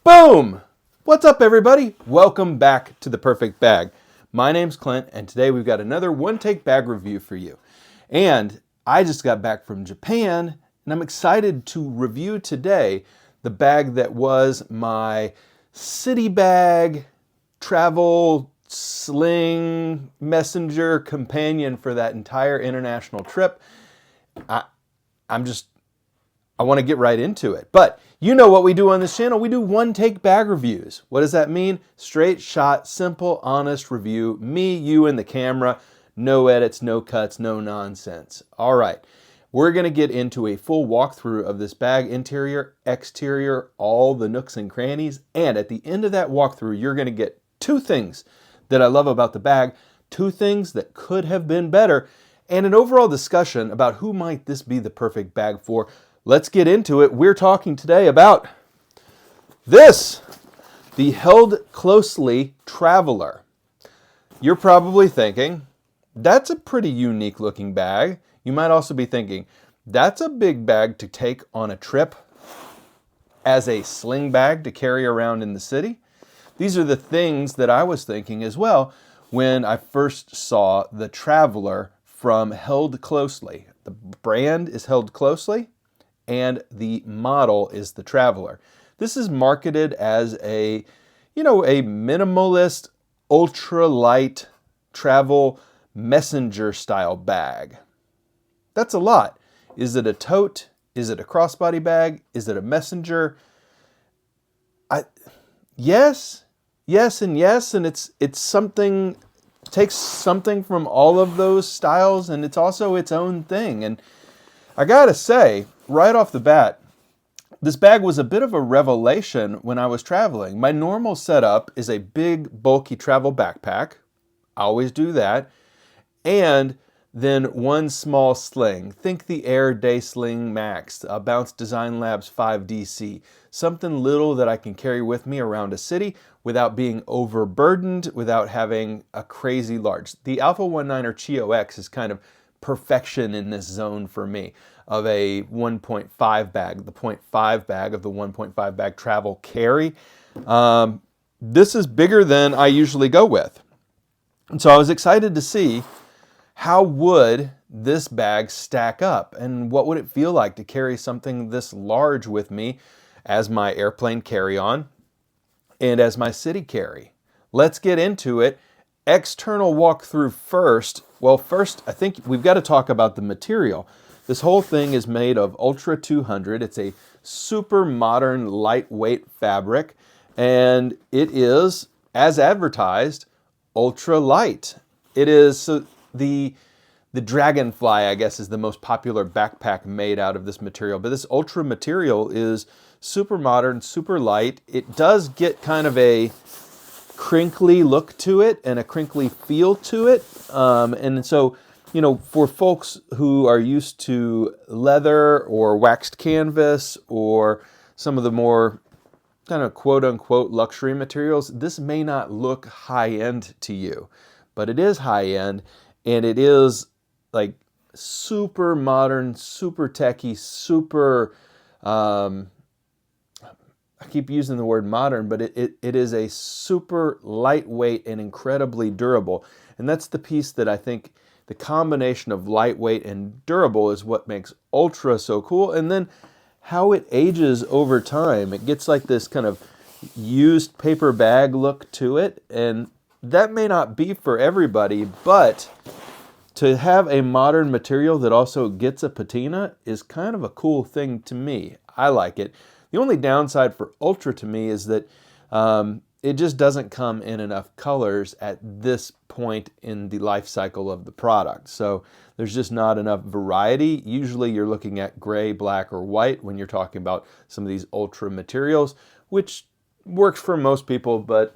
Boom! What's up, everybody? Welcome back to The Perfect Bag. My name's Clint, and today we've got another one-take bag review for you. And I just got back from Japan, and I'm excited to review today the bag that was my city bag, travel, sling, messenger, companion for that entire international trip. I want to get right into it. But you know what we do on this channel. We do one-take bag reviews. What does that mean? Straight shot, simple, honest review. Me, you, and the camera. No edits, no cuts, no nonsense. All right. We're going to get into a full walkthrough of this bag, interior, exterior, all the nooks and crannies. And at the end of that walkthrough, you're going to get two things that I love about the bag, two things that could have been better, and an overall discussion about who might this be the perfect bag for. Let's get into it. We're talking today about this, the Held Closely Traveler. You're probably thinking, that's a pretty unique looking bag. You might also be thinking, that's a big bag to take on a trip as a sling bag to carry around in the city. These are the things that I was thinking as well when I first saw the Traveler from Held Closely. The brand is Held Closely, and the model is the Traveler. This is marketed as a minimalist, ultra-light travel messenger style bag. That's a lot. Is it a tote? Is it a crossbody bag? Is it a messenger? Yes, and yes, and it's something, takes something from all of those styles, and it's also its own thing. And I gotta say, right off the bat, this bag was a bit of a revelation when I was traveling. My normal setup is a big, bulky travel backpack. I always do that. And then one small sling. Think the Air Day Sling Max, a Bounce Design Labs 5DC. Something little that I can carry with me around a city without being overburdened, without having a crazy large. The Alpha 19er Chio X is kind of perfection in this zone for me of a 1.5 bag, the 0.5 bag of the 1.5 bag travel carry. This is bigger than I usually go with. And so I was excited to see how would this bag stack up and what would it feel like to carry something this large with me as my airplane carry-on and as my city carry. Let's get into it. External walkthrough first. Well, first, I think we've got to talk about the material. This whole thing is made of Ultra 200. It's a super modern, lightweight fabric, and it is, as advertised, ultra light. It is, so the Dragonfly, I guess, is the most popular backpack made out of this material, but this ultra material is super modern, super light. It does get kind of a crinkly look to it and a crinkly feel to it. And so, for folks who are used to leather or waxed canvas or some of the more kind of quote unquote luxury materials, this may not look high end to you, but it is high end, and it is like super modern, super techy, super, I keep using the word modern, but it is a super lightweight and incredibly durable. And that's the piece that I think the combination of lightweight and durable is what makes Ultra so cool. And then how it ages over time. It gets like this kind of used paper bag look to it. And that may not be for everybody, but to have a modern material that also gets a patina is kind of a cool thing to me. I like it. The only downside for Ultra to me is that it just doesn't come in enough colors at this point in the life cycle of the product. So there's just not enough variety. Usually you're looking at gray, black, or white when you're talking about some of these Ultra materials, which works for most people, but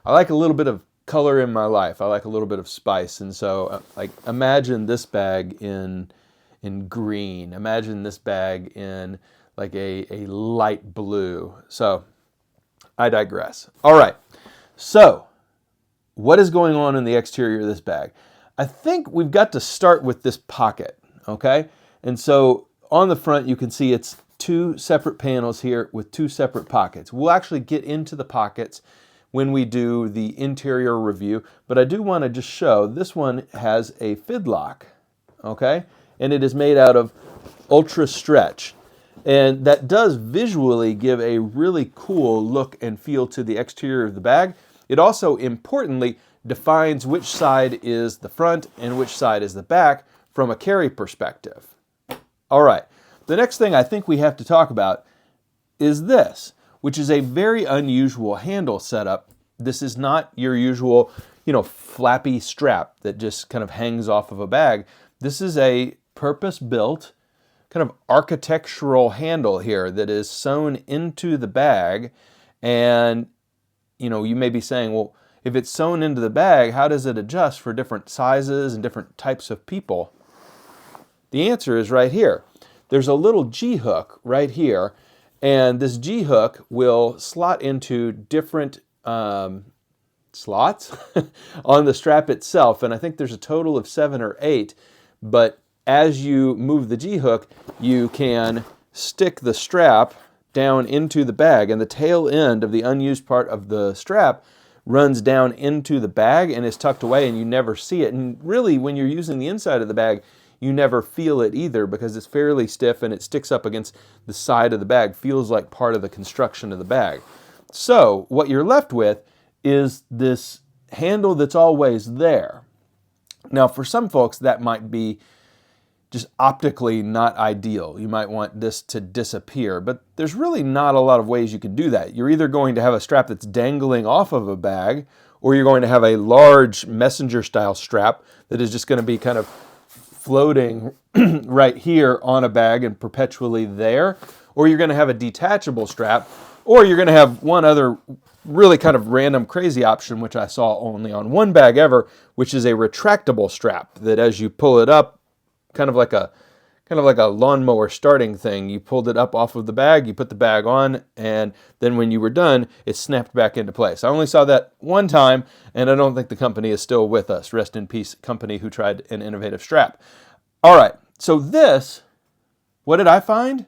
I like a little bit of color in my life. I like a little bit of spice. And so like imagine this bag in green. Imagine this bag in like a light blue. So I digress. All right. So what is going on in the exterior of this bag? I think we've got to start with this pocket, okay? And so on the front, you can see it's two separate panels here with two separate pockets. We'll actually get into the pockets when we do the interior review, but I do want to just show this one has a fidlock, okay? And it is made out of ultra stretch. And that does visually give a really cool look and feel to the exterior of the bag. It also, importantly, defines which side is the front and which side is the back from a carry perspective. All right, the next thing I think we have to talk about is this, which is a very unusual handle setup. This is not your usual, flappy strap that just kind of hangs off of a bag. This is a purpose-built kind of architectural handle here that is sewn into the bag. And, you may be saying, well, if it's sewn into the bag, how does it adjust for different sizes and different types of people? The answer is right here. There's a little G-hook right here, and this G-hook will slot into different slots on the strap itself, and I think there's a total of 7 or 8, but as you move the G-hook, you can stick the strap down into the bag, and the tail end of the unused part of the strap runs down into the bag and is tucked away, and you never see it. And really, when you're using the inside of the bag, you never feel it either because it's fairly stiff and it sticks up against the side of the bag, feels like part of the construction of the bag. So what you're left with is this handle that's always there. Now, for some folks, that might be just optically not ideal. You might want this to disappear, but there's really not a lot of ways you can do that. You're either going to have a strap that's dangling off of a bag, or you're going to have a large messenger style strap that is just going to be kind of floating right here on a bag and perpetually there, or you're going to have a detachable strap, or you're going to have one other really kind of random crazy option, which I saw only on one bag ever, which is a retractable strap that as you pull it up, kind of like a lawnmower starting thing. You pulled it up off of the bag, you put the bag on, and then when you were done, it snapped back into place. I only saw that one time, and I don't think the company is still with us. Rest in peace, company who tried an innovative strap. All right, so this, what did I find?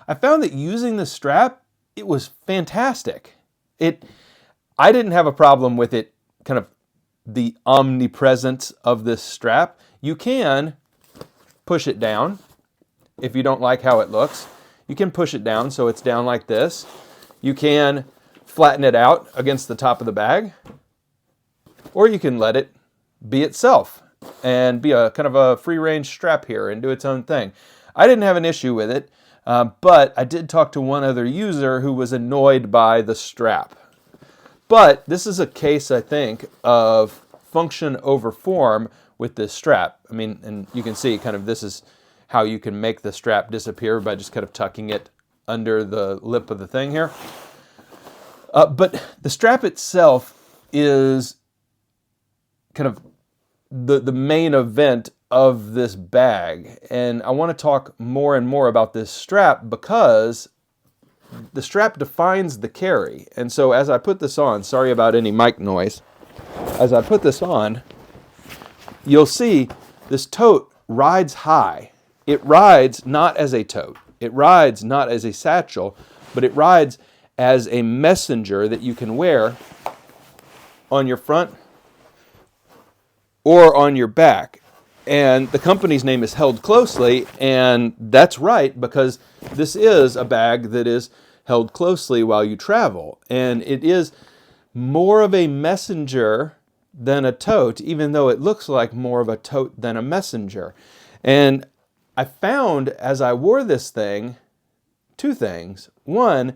I found that using the strap, it was fantastic. I didn't have a problem with it, kind of the omnipresence of this strap. You can push it down if you don't like how it looks. You can push it down so it's down like this. You can flatten it out against the top of the bag, or you can let it be itself and be a kind of a free-range strap here and do its own thing. I didn't have an issue with it, but I did talk to one other user who was annoyed by the strap. But this is a case, I think, of function over form with this strap. I mean, and you can see kind of this is how you can make the strap disappear by just kind of tucking it under the lip of the thing here. But the strap itself is kind of the main event of this bag. And I want to talk more and more about this strap because the strap defines the carry. And so as I put this on, sorry about any mic noise, as I put this on, you'll see this tote rides high. It rides not as a tote. It rides not as a satchel, but it rides as a messenger that you can wear on your front or on your back. And the company's name is Held Closely, and that's right because this is a bag that is held closely while you travel. And it is more of a messenger than a tote, even though it looks like more of a tote than a messenger. And I found as I wore this thing, two things. One,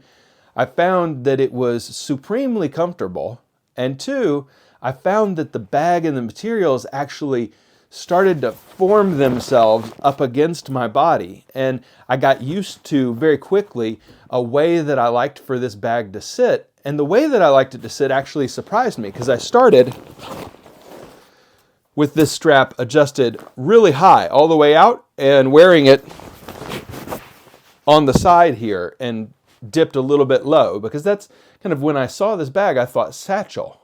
I found that it was supremely comfortable. And two, I found that the bag and the materials actually started to form themselves up against my body. And I got used to very quickly a way that I liked for this bag to sit. And the way that I liked it to sit actually surprised me because I started with this strap adjusted really high all the way out and wearing it on the side here and dipped a little bit low because that's kind of when I saw this bag, I thought satchel.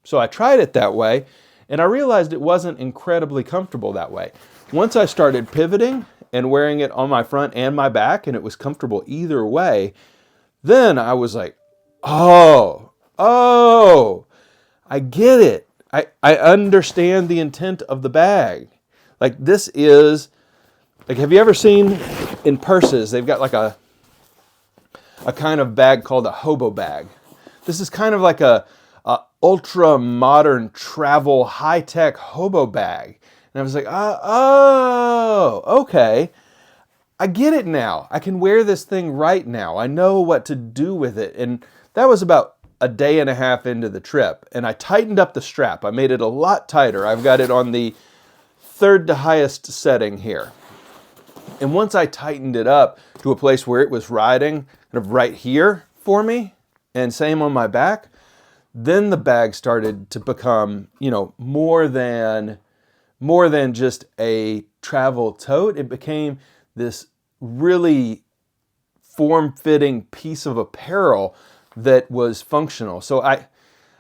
So I tried it that way and I realized it wasn't incredibly comfortable that way. Once I started pivoting and wearing it on my front and my back, and it was comfortable either way, then I was like, oh, I get it. I understand the intent of the bag. Like, this is, like, have you ever seen in purses, they've got like a kind of bag called a hobo bag. This is kind of like a ultra modern travel high-tech hobo bag. And I was like, oh, okay. I get it now. I can wear this thing right now. I know what to do with it. And that was about a day and a half into the trip. And I tightened up the strap. I made it a lot tighter. I've got it on the third to highest setting here. And once I tightened it up to a place where it was riding kind of right here for me, and same on my back, then the bag started to become, you know, more than just a travel tote. It became this really form-fitting piece of apparel that was functional. So I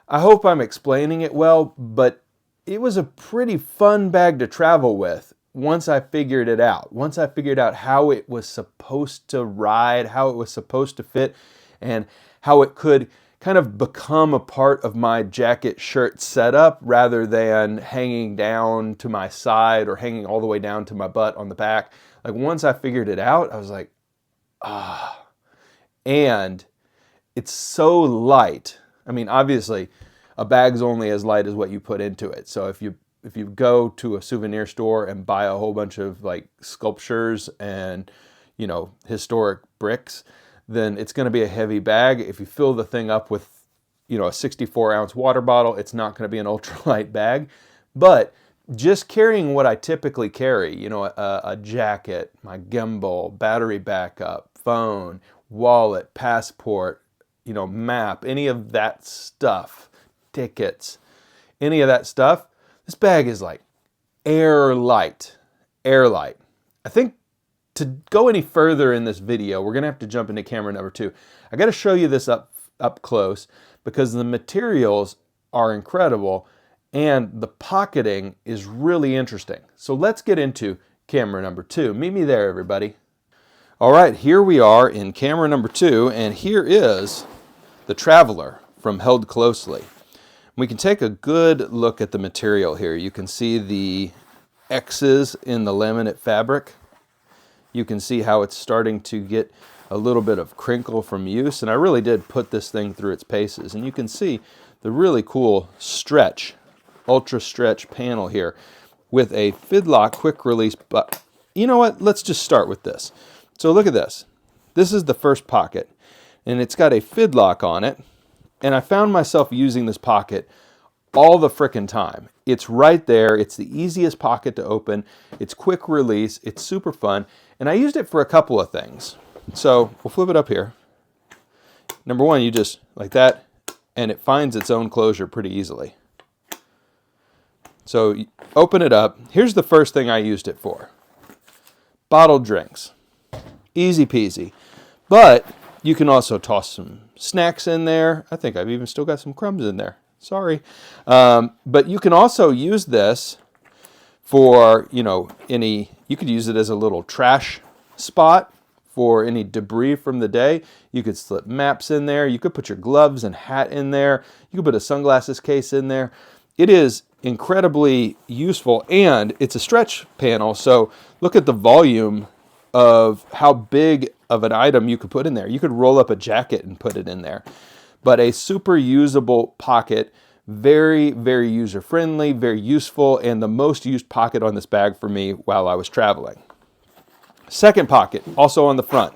hope I'm explaining it well, but it was a pretty fun bag to travel with once I figured it out. Once I figured out how it was supposed to ride, how it was supposed to fit, and how it could kind of become a part of my jacket shirt setup rather than hanging down to my side or hanging all the way down to my butt on the back. Like, once I figured it out, I was like, ah. And it's so light. I mean, obviously, a bag's only as light as what you put into it. So if you go to a souvenir store and buy a whole bunch of like sculptures and, you know, historic bricks, then it's going to be a heavy bag. If you fill the thing up with, you know, a 64-ounce water bottle, it's not going to be an ultralight bag. But just carrying what I typically carry, you know, a jacket, my gimbal, battery backup, phone, wallet, passport, you know, map, any of that stuff, tickets, any of that stuff, this bag is like airlight. I think to go any further in this video, we're going to have to jump into camera number 2. I got to show you this up close because the materials are incredible and the pocketing is really interesting. So let's get into camera number 2. Meet me there, everybody. All right, here we are in camera number 2, and here is the Traveler from Held Closely. We can take a good look at the material here. You can see the X's in the laminate fabric. You can see how it's starting to get a little bit of crinkle from use, and I really did put this thing through its paces. And you can see the really cool stretch, ultra stretch panel here with a Fidlock quick release. But you know what? Let's just start with this. So look at this. This is the first pocket, and it's got a Fidlock on it. And I found myself using this pocket all the frickin' time. It's right there. It's the easiest pocket to open. It's quick release. It's super fun. And I used it for a couple of things. So we'll flip it up here. Number one, you just like that, and it finds its own closure pretty easily. So you open it up. Here's the first thing I used it for. Bottled drinks. Easy peasy. But you can also toss some snacks in there. I think I've even still got some crumbs in there. Sorry. But you can also use this for, you know, you could use it as a little trash spot for any debris from the day. You could slip maps in there. You could put your gloves and hat in there. You could put a sunglasses case in there. It is incredibly useful, and it's a stretch panel. So look at the volume of how big of an item you could put in there. You could roll up a jacket and put it in there. But a super usable pocket, very, very user-friendly, very useful, and the most used pocket on this bag for me while I was traveling. Second pocket, also on the front.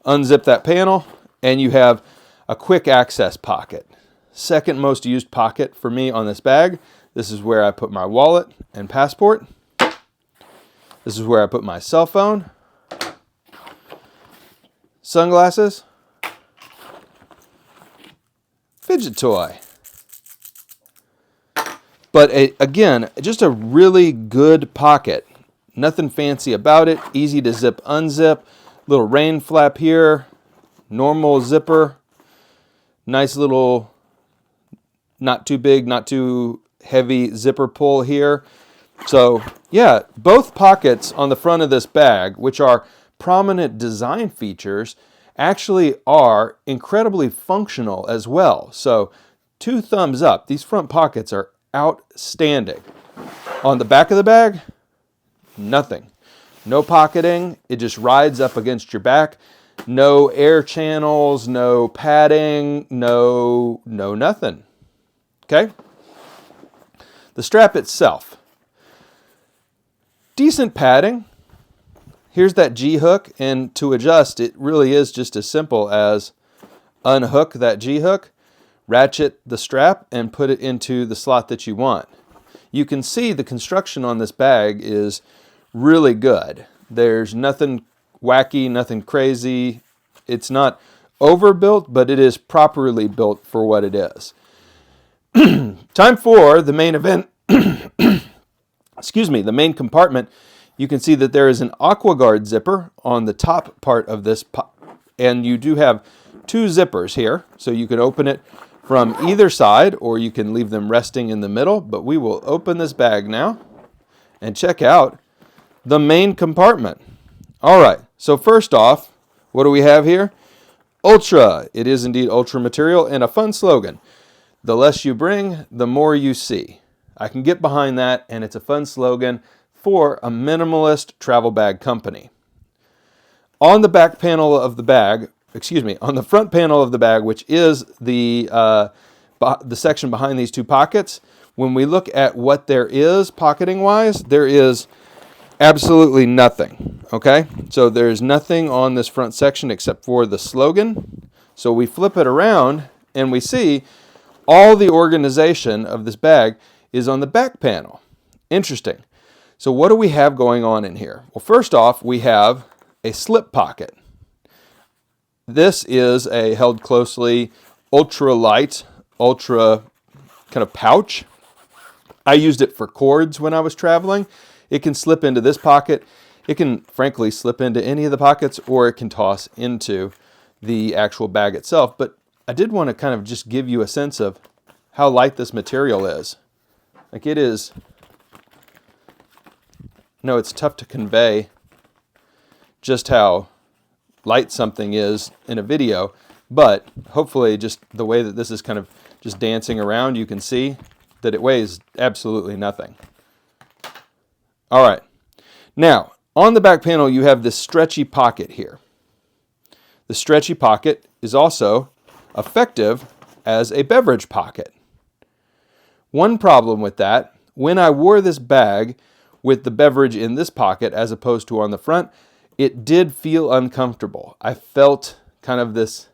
Unzip that panel, and you have a quick access pocket. Second most used pocket for me on this bag. This is where I put my wallet and passport. This is where I put my cell phone, sunglasses, fidget toy. But again, just a really good pocket. Nothing fancy about it. Easy to zip, unzip. Little rain flap here. Normal zipper. Nice little, not too big, not too heavy zipper pull here. So Yeah, both pockets on the front of this bag, which are prominent design features, actually are incredibly functional as well. So 2 thumbs up. These front pockets are outstanding. On the back of the bag, nothing. No pocketing. It just rides up against your back. No air channels, no padding, no nothing. Okay? The strap itself. Decent padding. Here's that G-hook, and to adjust, it really is just as simple as unhook that G-hook, ratchet the strap, and put it into the slot that you want. You can see the construction on this bag is really good. There's nothing wacky, nothing crazy. It's not overbuilt, but it is properly built for what it is. Time for the main event. Excuse me, the main compartment. You can see that there is an AquaGuard zipper on the top part of this, and you do have 2 zippers here, so you can open it from either side, or you can leave them resting in the middle. But we will open this bag now and check out the main compartment. All right, so first off, what do we have here? Ultra. It is indeed ultra material, and a fun slogan. The less you bring, the more you see. I can get behind that, and it's a fun slogan for a minimalist travel bag company. On the back panel of the bag, on the front panel of the bag, which is the section behind these 2 pockets, when we look at what there is pocketing-wise, there is absolutely nothing, okay? So there's nothing on this front section except for the slogan. So we flip it around, and we see all the organization of this bag is on the back panel. Interesting. So what do we have going on in here? Well, first off, we have a slip pocket. This is a held closely ultra light, ultra kind of pouch. I used it for cords when I was traveling. It can slip into this pocket. It can frankly slip into any of the pockets, or it can toss into the actual bag itself. But I did want to kind of just give you a sense of how light this material is. Like it is, no, it's tough to convey just how light something is in a video, but hopefully just the way that this is kind of just dancing around, you can see that it weighs absolutely nothing. All right, now on the back panel you have this stretchy pocket here. The stretchy pocket is also effective as a beverage pocket. One problem with that, when I wore this bag with the beverage in this pocket as opposed to on the front, it did feel uncomfortable. I felt kind of this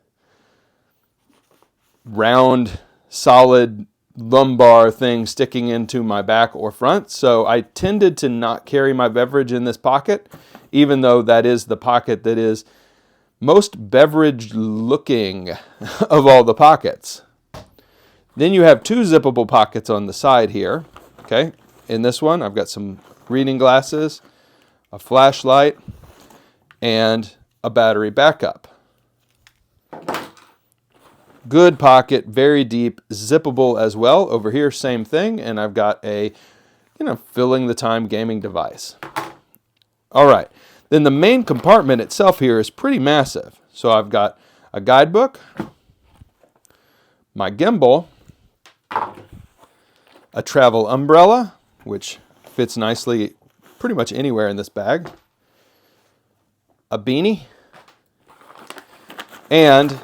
round, solid lumbar thing sticking into my back or front. So I tended to not carry my beverage in this pocket, even though that is the pocket that is most beverage looking of all the pockets. Then you have 2 zippable pockets on the side here. Okay, in this one I've got some reading glasses, a flashlight, and a battery backup. Good pocket, very deep, zippable as well. Over here, same thing, and I've got a, filling the time gaming device. All right, then the main compartment itself here is pretty massive. So I've got a guidebook, my gimbal, a travel umbrella, which fits nicely pretty much anywhere in this bag, a beanie, and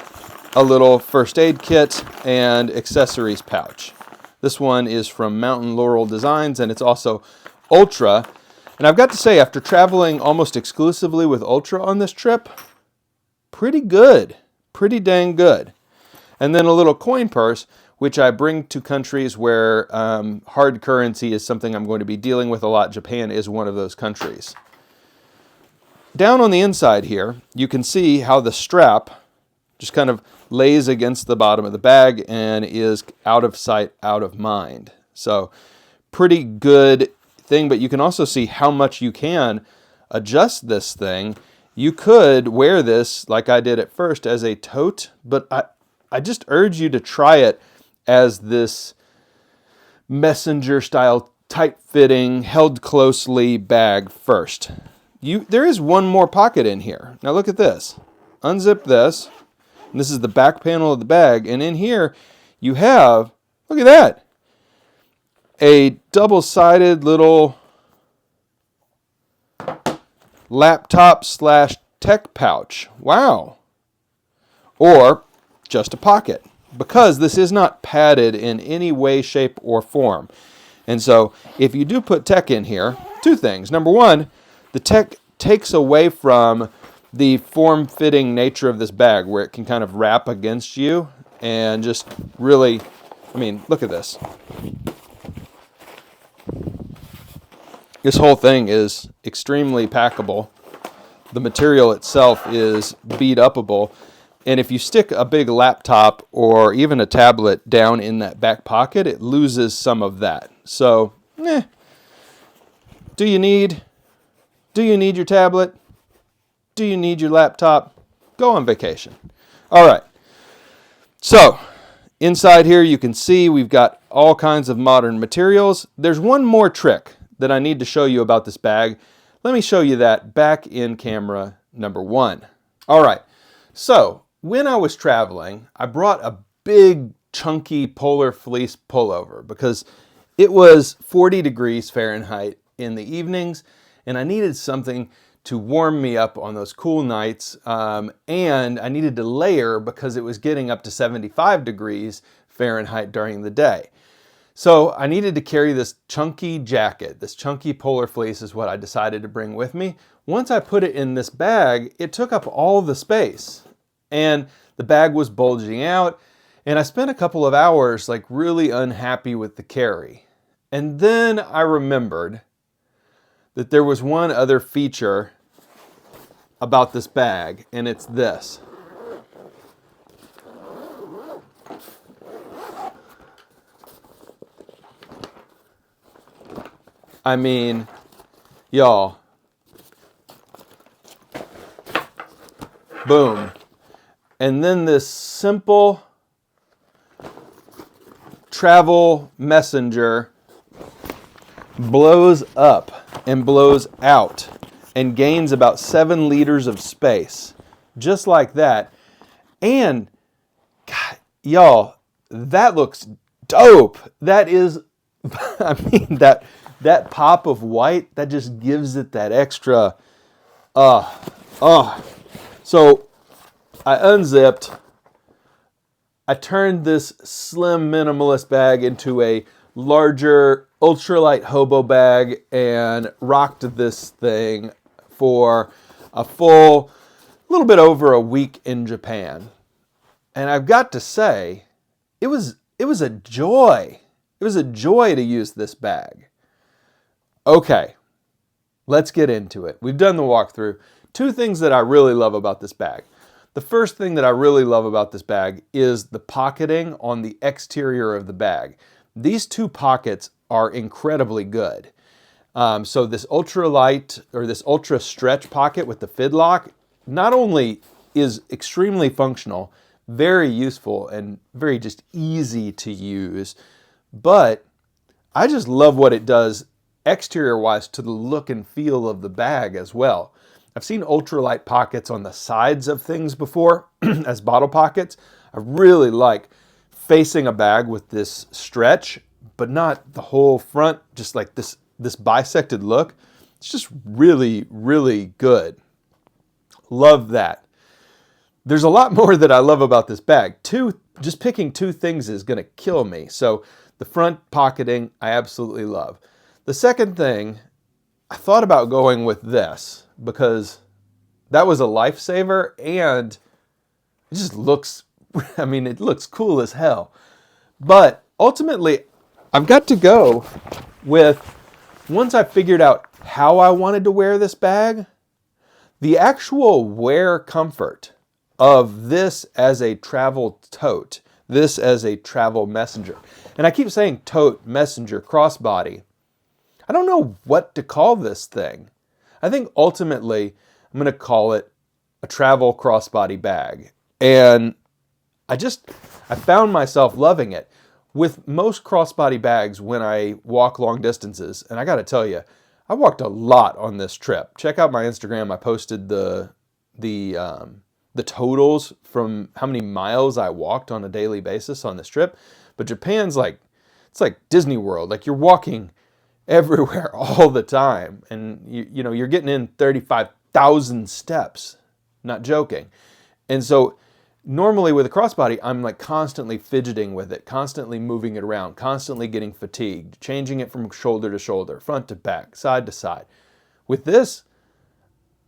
a little first aid kit and accessories pouch. This one is from Mountain Laurel Designs, and it's also Ultra. And I've got to say, after traveling almost exclusively with Ultra on this trip, pretty good, pretty dang good. And then a little coin purse, which I bring to countries where hard currency is something I'm going to be dealing with a lot. Japan is one of those countries. Down on the inside here, you can see how the strap just kind of lays against the bottom of the bag and is out of sight, out of mind. So pretty good thing, but you can also see how much you can adjust this thing. You could wear this, like I did at first, as a tote, but I just urge you to try it as this messenger style tight-fitting, held closely bag first. There is one more pocket in here. Now look at this. Unzip this. And this is the back panel of the bag. And in here you have, look at that, a double-sided little laptop / tech pouch. Wow. Or just a pocket, because this is not padded in any way, shape, or form. And so if you do put tech in here, two things. Number one, the tech takes away from the form-fitting nature of this bag, where it can kind of wrap against you and just really, I mean, look at this. This whole thing is extremely packable. The material itself is beat-upable. And if you stick a big laptop or even a tablet down in that back pocket, it loses some of that. So, do you need your tablet? Do you need your laptop? Go on vacation. All right. So, inside here you can see we've got all kinds of modern materials. There's one more trick that I need to show you about this bag. Let me show you that back in camera number 1. All right. So, when I was traveling, I brought a big, chunky polar fleece pullover because it was 40 degrees Fahrenheit in the evenings, and I needed something to warm me up on those cool nights, and I needed to layer because it was getting up to 75 degrees Fahrenheit during the day. So I needed to carry this chunky jacket. This chunky polar fleece is what I decided to bring with me. Once I put it in this bag, it took up all the space. And the bag was bulging out, and I spent a couple of hours like really unhappy with the carry. And then I remembered that there was one other feature about this bag, and it's this. I mean, y'all, boom. And then this simple travel messenger blows up and blows out and gains about 7 liters of space. Just like that. And, God, y'all, that looks dope. That is, I mean, that pop of white, that just gives it that extra, So, I unzipped, I turned this slim minimalist bag into a larger ultralight hobo bag and rocked this thing for a full, little bit over a week in Japan. And I've got to say, it was a joy. It was a joy to use this bag. Okay, let's get into it. We've done the walkthrough. 2 things that I really love about this bag. The first thing that I really love about this bag is the pocketing on the exterior of the bag. These 2 pockets are incredibly good. So this ultralight or this ultra stretch pocket with the fidlock not only is extremely functional, very useful, and very just easy to use, but I just love what it does exterior-wise to the look and feel of the bag as well. I've seen ultralight pockets on the sides of things before as bottle pockets. I really like facing a bag with this stretch, but not the whole front, just like this bisected look. It's just really, really good. Love that. There's a lot more that I love about this bag. Just picking 2 things is going to kill me. So the front pocketing, I absolutely love. The second thing, I thought about going with this because that was a lifesaver, and it just looks, I mean, it looks cool as hell. But ultimately, I've got to go with, once I figured out how I wanted to wear this bag, the actual wear comfort of this as a travel tote, this as a travel messenger. And I keep saying tote, messenger, crossbody. I don't know what to call this thing. I think ultimately I'm going to call it a travel crossbody bag. And I found myself loving it. with most crossbody bags when I walk long distances, and I got to tell you, I walked a lot on this trip. Check out my Instagram. I posted the totals from how many miles I walked on a daily basis on this trip. But Japan's like, it's like Disney World. Like you're walking everywhere all the time, and you know you're getting in 35,000 steps. Not joking. And so normally with a crossbody, I'm like constantly fidgeting with it, constantly moving it around, constantly getting fatigued, changing it from shoulder to shoulder, front to back, side to side. With this,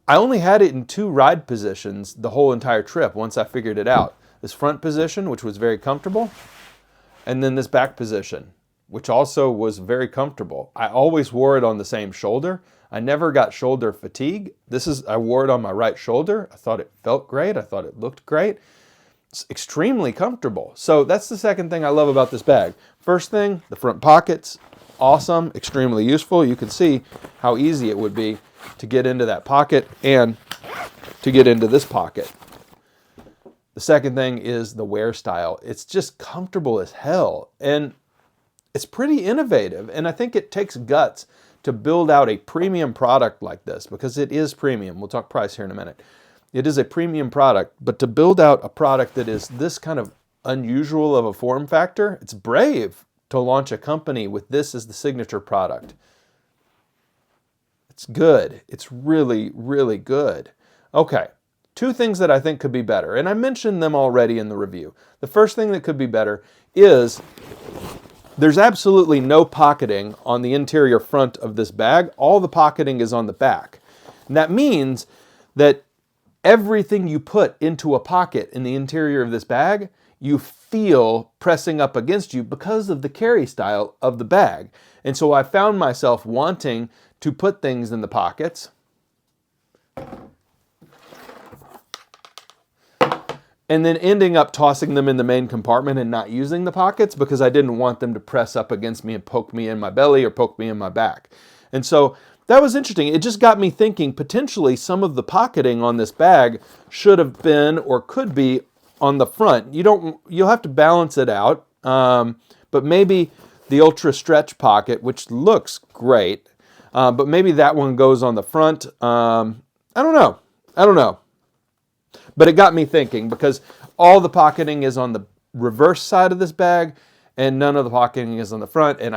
I only had it in 2 ride positions the whole entire trip once I figured it out. This front position, which was very comfortable, and then this back position, which also was very comfortable. I always wore it on the same shoulder. I never got shoulder fatigue. I wore it on my right shoulder. I thought it felt great. I thought it looked great. It's extremely comfortable. So that's the second thing I love about this bag. First thing, the front pockets, awesome, extremely useful. You can see how easy it would be to get into that pocket and to get into this pocket. The second thing is the wear style. It's just comfortable as hell, and it's pretty innovative, and I think it takes guts to build out a premium product like this, because it is premium. We'll talk price here in a minute. It is a premium product, but to build out a product that is this kind of unusual of a form factor, it's brave to launch a company with this as the signature product. It's good. It's really, really good. Okay, 2 things that I think could be better, and I mentioned them already in the review. The first thing that could be better is there's absolutely no pocketing on the interior front of this bag. All the pocketing is on the back. And that means that everything you put into a pocket in the interior of this bag, you feel pressing up against you because of the carry style of the bag. And so I found myself wanting to put things in the pockets and then ending up tossing them in the main compartment and not using the pockets because I didn't want them to press up against me and poke me in my belly or poke me in my back. And so that was interesting. It just got me thinking potentially some of the pocketing on this bag should have been or could be on the front. You'll have to balance it out, but maybe the ultra stretch pocket, which looks great, but maybe that one goes on the front. I don't know. But it got me thinking because all the pocketing is on the reverse side of this bag and none of the pocketing is on the front. And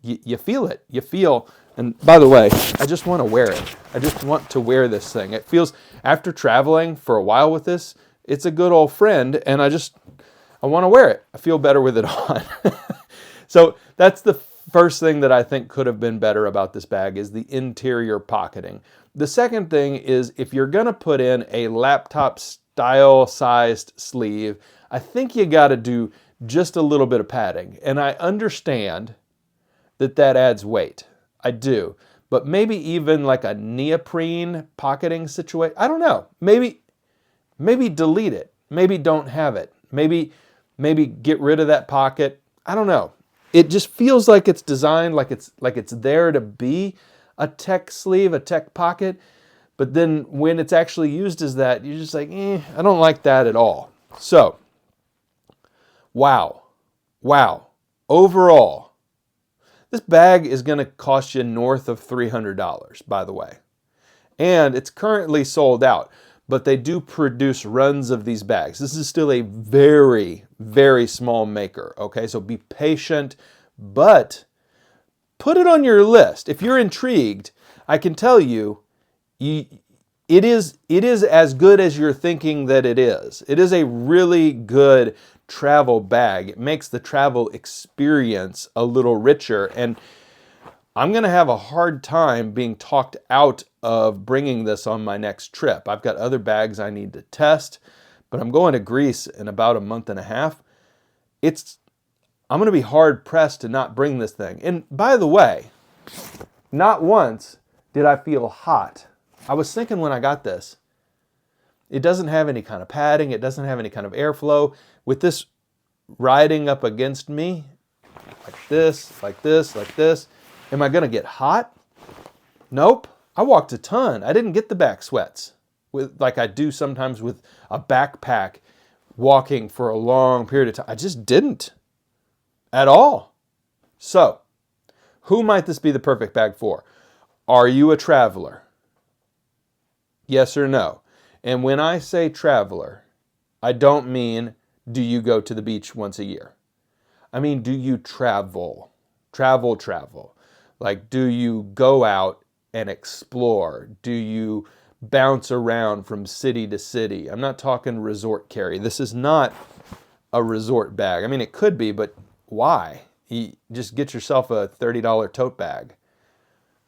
you feel it. You feel, and by the way, I just want to wear it. I just want to wear this thing. It feels, after traveling for a while with this, it's a good old friend, and I want to wear it. I feel better with it on. So that's the first thing that I think could have been better about this bag is the interior pocketing. The second thing is if you're going to put in a laptop style sized sleeve, I think you got to do just a little bit of padding. And I understand that adds weight. I do. But maybe even like a neoprene pocketing situation. I don't know. Maybe delete it. Maybe don't have it. Maybe get rid of that pocket. I don't know. It just feels like it's designed like it's there to be a tech sleeve, a tech pocket. But then when it's actually used as that, you're just like, I don't like that at all. So, wow. Overall, this bag is going to cost you north of $300, by the way. And it's currently sold out. But they do produce runs of these bags. This is still a very, very small maker, okay? So be patient, but put it on your list. If you're intrigued, I can tell you, it is as good as you're thinking that it is. It is a really good travel bag. It makes the travel experience a little richer, and I'm going to have a hard time being talked out of bringing this on my next trip. I've got other bags I need to test, but I'm going to Greece in about a month and a half. I'm going to be hard pressed to not bring this thing. And by the way, not once did I feel hot. I was thinking when I got this, it doesn't have any kind of padding. It doesn't have any kind of airflow. With this riding up against me, like this, like this, like this, am I going to get hot? Nope. I walked a ton. I didn't get the back sweats like I do sometimes with a backpack walking for a long period of time. I just didn't. at all. So, who might this be the perfect bag for? Are you a traveler? Yes or no? And when I say traveler, I don't mean do you go to the beach once a year. I mean, do you travel? Travel. Like, do you go out and explore? Do you bounce around from city to city? I'm not talking resort carry. This is not a resort bag. I mean, it could be, but why? You just get yourself a $30 tote bag.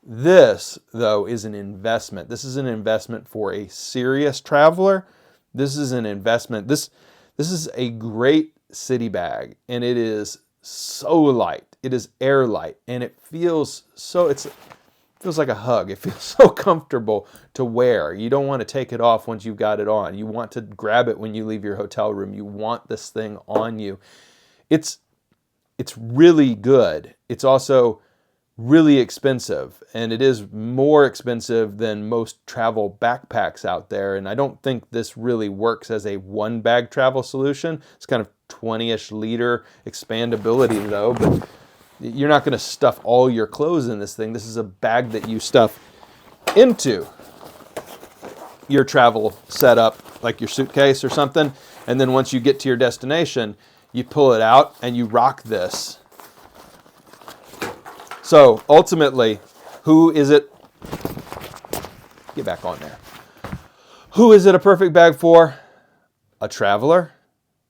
This, though, is an investment. This is an investment for a serious traveler. This is an investment. This is a great city bag, and it is so light. It is air light, and it feels so, it feels like a hug. It feels so comfortable to wear. You don't want to take it off once you've got it on. You want to grab it when you leave your hotel room. You want this thing on you. It's really good. It's also really expensive, and it is more expensive than most travel backpacks out there, and I don't think this really works as a one bag travel solution. It's kind of 20-ish liter expandability though, but you're not going to stuff all your clothes in this thing. This is a bag that you stuff into your travel setup, like your suitcase or something, and then once you get to your destination, you pull it out and you rock this. So ultimately, who is it? Get back on there. Who is it a perfect bag for? A traveler,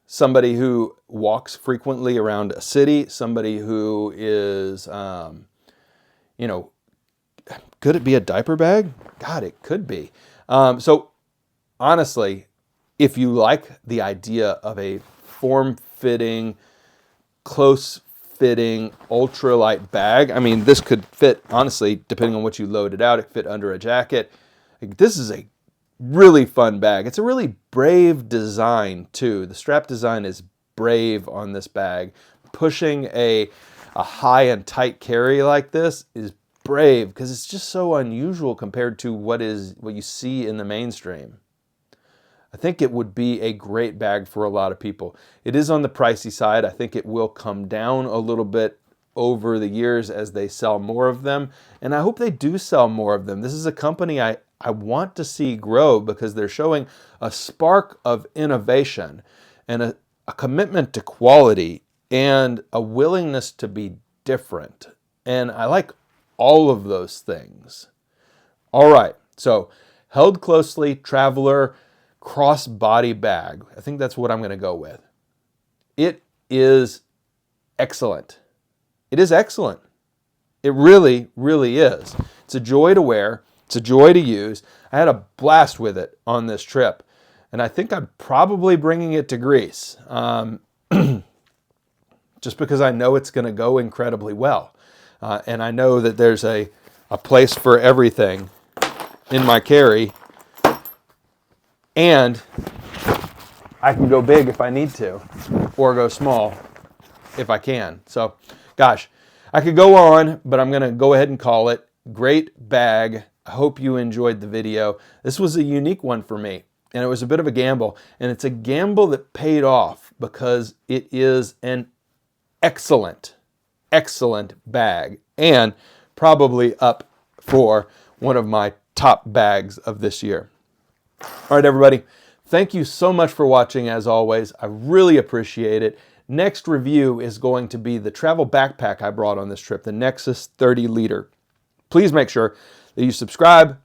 somebody who walks frequently around a city, somebody who is, could it be a diaper bag? God, it could be. So honestly, if you like the idea of a form-fitting, close-fitting, ultralight bag, I mean, this could fit, honestly, depending on what you load it out, it could fit under a jacket. This is a really fun bag. It's a really brave design, too. The strap design is brave on this bag. Pushing a high and tight carry like this is brave because it's just so unusual compared to what you see in the mainstream. I think it would be a great bag for a lot of people. It is on the pricey side. I think it will come down a little bit over the years as they sell more of them, and I hope they do sell more of them. This is a company I want to see grow because they're showing a spark of innovation and a commitment to quality and a willingness to be different. And I like all of those things. All right, so held closely, traveler, crossbody bag. I think that's what I'm going to go with. It is excellent. It is excellent. It really, really is. It's a joy to wear. It's a joy to use. I had a blast with it on this trip, and I think I'm probably bringing it to Greece just because I know it's going to go incredibly well. And I know that there's a place for everything in my carry, and I can go big if I need to, or go small if I can. So, gosh, I could go on, but I'm going to go ahead and call it. Great bag. I hope you enjoyed the video. This was a unique one for me, and it was a bit of a gamble, and it's a gamble that paid off because it is an excellent, excellent bag, and probably up for one of my top bags of this year. All right, everybody. Thank you so much for watching, as always. I really appreciate it. Next review is going to be the travel backpack I brought on this trip, the Nexus 30 liter. Please make sure that you subscribe,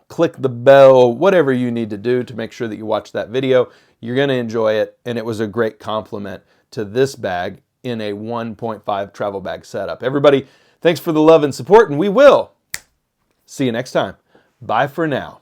click the bell, whatever you need to do to make sure that you watch that video. You're going to enjoy it, and it was a great compliment to this bag in a 1.5 travel bag setup. Everybody, thanks for the love and support, and we will see you next time. Bye for now.